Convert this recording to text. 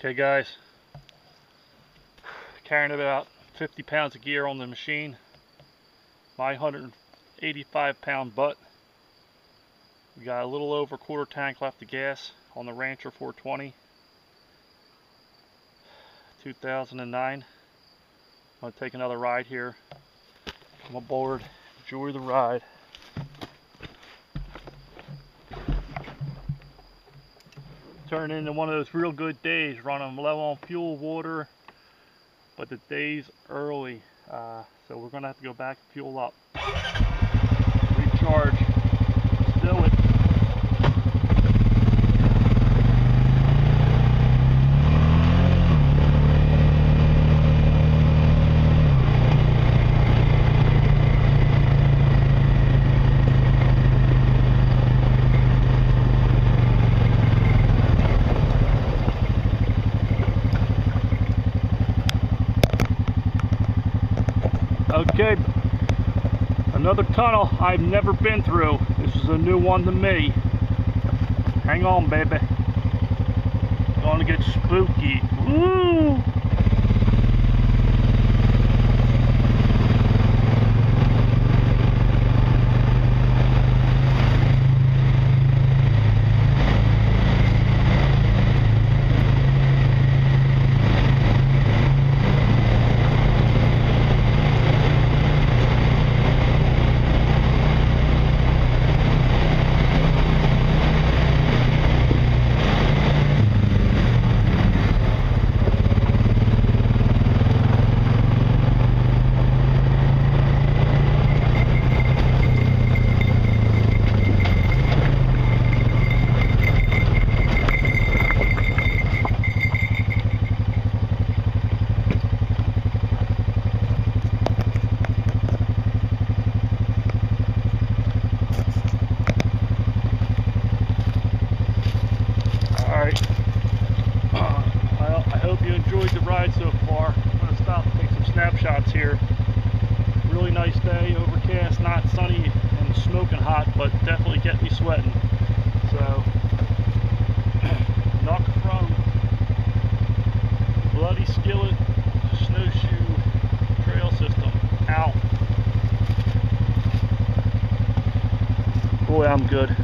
Okay guys, carrying about 50 pounds of gear on the machine, my 185-pound butt. We got a little over a quarter tank left of gas on the Rancher 420 2009. I'm going to take another ride here. Come aboard, enjoy the ride. Turning into one of those real good days, running low on fuel, water, but the day's early, so we're gonna have to go back and fuel up, recharge. Let's do it. Okay, another tunnel I've never been through. This is a new one to me. Hang on, baby. Gonna get spooky. Woo! I hope you enjoyed the ride so far. I'm going to stop and take some snapshots here. Really nice day, overcast, not sunny and smoking hot, but definitely getting me sweating. So, knock from Bloody Skillet Snowshoe Trail System out. Boy, I'm good.